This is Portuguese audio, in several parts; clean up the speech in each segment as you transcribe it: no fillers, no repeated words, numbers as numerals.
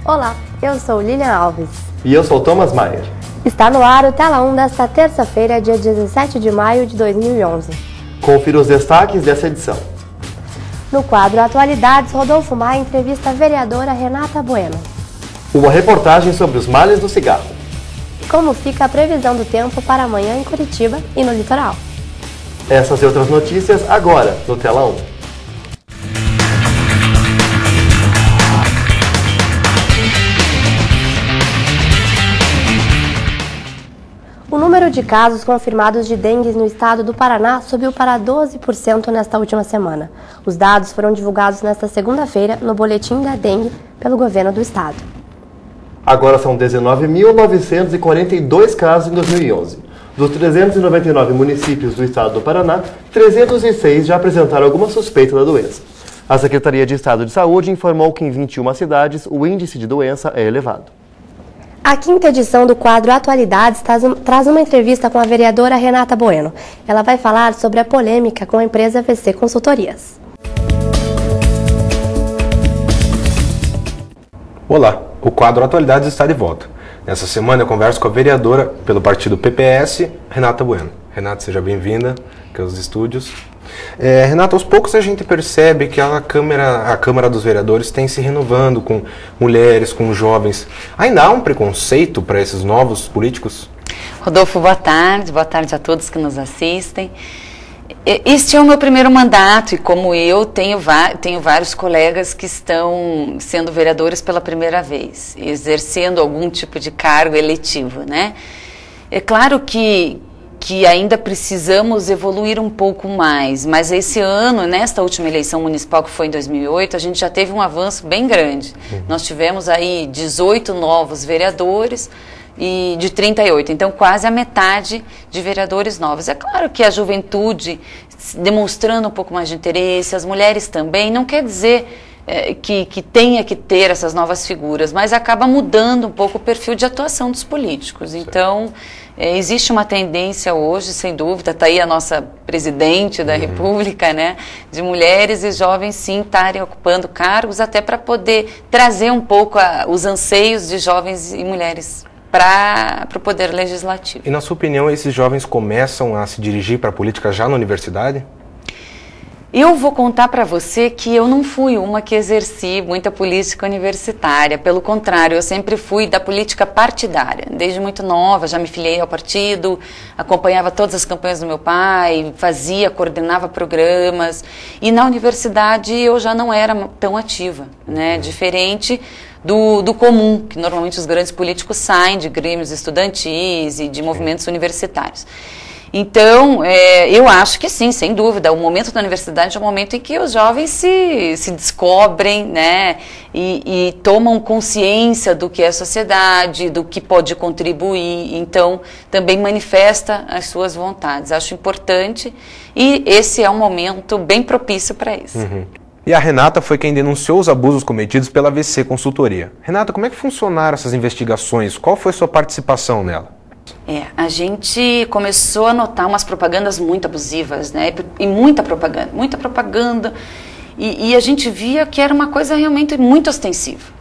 Olá, eu sou Lilian Alves. E eu sou Thomas Maier. Está no ar o Tela 1 desta terça-feira, dia 17 de maio de 2011. Confira os destaques dessa edição. No quadro Atualidades, Rodolfo Maia entrevista a vereadora Renata Bueno. Uma reportagem sobre os males do cigarro. Como fica a previsão do tempo para amanhã em Curitiba e no litoral. Essas e outras notícias agora no Tela 1. O número de casos confirmados de dengue no estado do Paraná subiu para 12% nesta última semana. Os dados foram divulgados nesta segunda-feira no Boletim da Dengue pelo governo do estado. Agora são 19.942 casos em 2011. Dos 399 municípios do estado do Paraná, 306 já apresentaram alguma suspeita da doença. A Secretaria de Estado de Saúde informou que em 21 cidades o índice de doença é elevado. A quinta edição do quadro Atualidades traz uma entrevista com a vereadora Renata Bueno. Ela vai falar sobre a polêmica com a empresa VC Consultorias. Olá, o quadro Atualidades está de volta. Nessa semana eu converso com a vereadora pelo partido PPS, Renata Bueno. Renata, seja bem-vinda aqui aos estúdios. Renata, aos poucos a gente percebe que a Câmara dos Vereadores tem se renovando com mulheres, com jovens. Ainda há um preconceito para esses novos políticos? Rodolfo, boa tarde a todos que nos assistem. Este é o meu primeiro mandato e, como eu, tenho vários colegas que estão sendo vereadores pela primeira vez, exercendo algum tipo de cargo eletivo, né? É claro que ainda precisamos evoluir um pouco mais, mas esse ano, nesta última eleição municipal que foi em 2008, a gente já teve um avanço bem grande. Nós tivemos aí 18 novos vereadores e de 38, então quase a metade de vereadores novos. É claro que a juventude demonstrando um pouco mais de interesse, as mulheres também, não quer dizer que tenha que ter essas novas figuras, mas acaba mudando um pouco o perfil de atuação dos políticos. Então, existe uma tendência hoje, sem dúvida, está aí a nossa presidente da República, né, de mulheres e jovens sim estarem ocupando cargos, até para poder trazer um pouco os anseios de jovens e mulheres para o poder legislativo. E na sua opinião, esses jovens começam a se dirigir para a política já na universidade? Eu vou contar para você que eu não fui uma que exerci muita política universitária. Pelo contrário, eu sempre fui da política partidária. Desde muito nova, já me filiei ao partido, acompanhava todas as campanhas do meu pai, coordenava programas. E na universidade eu já não era tão ativa, né? Diferente do comum, que normalmente os grandes políticos saem de grêmios estudantis e de movimentos universitários. Então, eu acho que sim, sem dúvida, o momento da universidade é um momento em que os jovens se descobrem, né, e tomam consciência do que é a sociedade, do que pode contribuir, então também manifesta as suas vontades. Acho importante e esse é um momento bem propício para isso. E a Renata foi quem denunciou os abusos cometidos pela VC Consultoria. Renata, como é que funcionaram essas investigações? Qual foi a sua participação nela? A gente começou a notar umas propagandas muito abusivas, né? E muita propaganda, e a gente via que era uma coisa realmente muito ostensiva.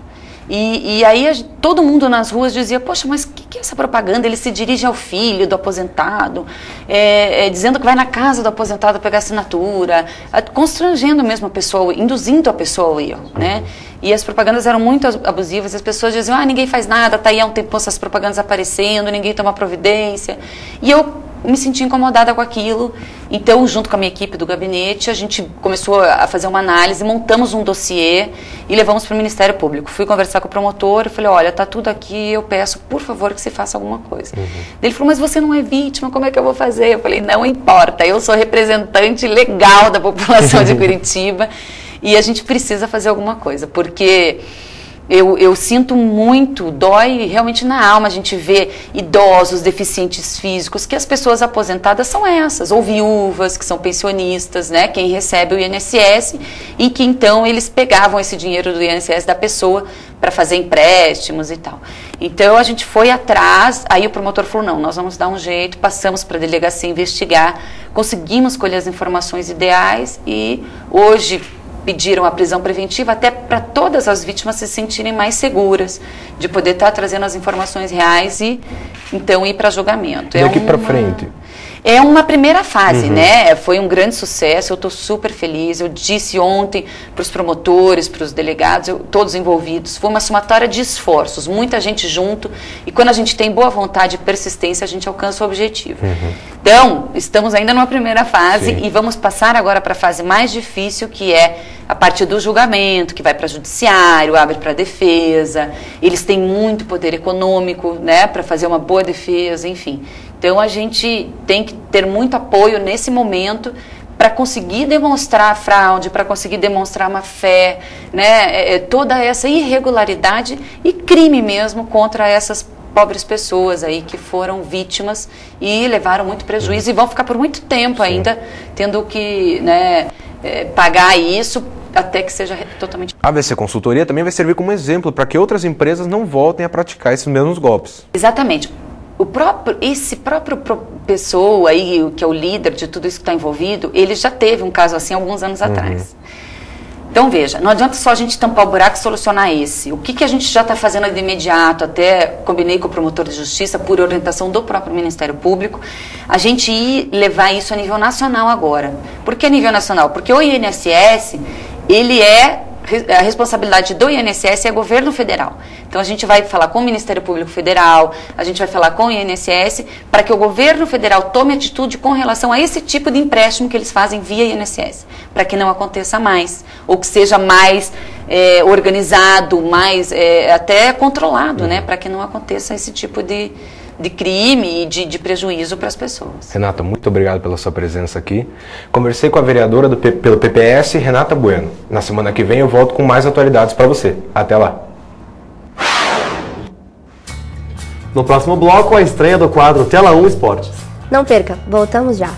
E aí todo mundo nas ruas dizia, poxa, mas o que é essa propaganda? Ele se dirige ao filho do aposentado, dizendo que vai na casa do aposentado pegar assinatura, constrangendo mesmo a pessoa, induzindo a pessoa ao erro, né? E as propagandas eram muito abusivas, as pessoas diziam, ninguém faz nada, tá aí há um tempo essas propagandas aparecendo, ninguém toma providência. E eu me senti incomodada com aquilo, então junto com a minha equipe do gabinete, a gente começou a fazer uma análise, montamos um dossiê e levamos para o Ministério Público. Fui conversar com o promotor e falei, olha, tá tudo aqui, eu peço, por favor, que você faça alguma coisa. Ele falou, mas você não é vítima, como é que eu vou fazer? Eu falei, não importa, eu sou representante legal da população de Curitiba e a gente precisa fazer alguma coisa, porque eu sinto muito, dói realmente na alma a gente vê idosos, deficientes físicos, que as pessoas aposentadas são essas, ou viúvas, que são pensionistas, né, quem recebe o INSS, e que então eles pegavam esse dinheiro do INSS da pessoa para fazer empréstimos e tal. Então a gente foi atrás, aí o promotor falou, não, nós vamos dar um jeito, passamos para a delegacia investigar, conseguimos colher as informações ideais e hoje pediram a prisão preventiva até para todas as vítimas se sentirem mais seguras, de poder estar trazendo as informações reais e então ir para julgamento. Daqui para frente. É uma primeira fase, né? Foi um grande sucesso, eu estou super feliz. Eu disse ontem para os promotores, para os delegados, todos envolvidos, foi uma somatória de esforços, muita gente junto, e quando a gente tem boa vontade e persistência, a gente alcança o objetivo. Então, estamos ainda numa primeira fase e vamos passar agora para a fase mais difícil, que é a partir do julgamento, que vai para judiciário, abre para defesa. Eles têm muito poder econômico, né, para fazer uma boa defesa, enfim. Então, a gente tem que ter muito apoio nesse momento para conseguir demonstrar a fraude, para conseguir demonstrar má fé, né, toda essa irregularidade e crime mesmo contra essas pobres pessoas aí que foram vítimas e levaram muito prejuízo e vão ficar por muito tempo ainda tendo que, né, pagar isso até que seja totalmente... A AVC Consultoria também vai servir como exemplo para que outras empresas não voltem a praticar esses mesmos golpes. Exatamente. Esse próprio pessoa aí, que é o líder de tudo isso que está envolvido, ele já teve um caso assim alguns anos atrás. Então, veja, não adianta só a gente tampar o buraco e solucionar esse. O que a gente já está fazendo de imediato, até combinei com o promotor de justiça, por orientação do próprio Ministério Público, a gente ir levar isso a nível nacional agora. Por que a nível nacional? Porque o INSS, ele a responsabilidade do INSS é governo federal. Então, a gente vai falar com o Ministério Público Federal, a gente vai falar com o INSS, para que o governo federal tome atitude com relação a esse tipo de empréstimo que eles fazem via INSS, para que não aconteça mais, ou que seja mais organizado, mais até controlado, né, para que não aconteça esse tipo de crime e de prejuízo para as pessoas. Renata, muito obrigado pela sua presença aqui. Conversei com a vereadora pelo PPS, Renata Bueno. Na semana que vem eu volto com mais atualidades para você. Até lá. No próximo bloco, a estreia do quadro Tela 1 Esportes. Não perca, voltamos já.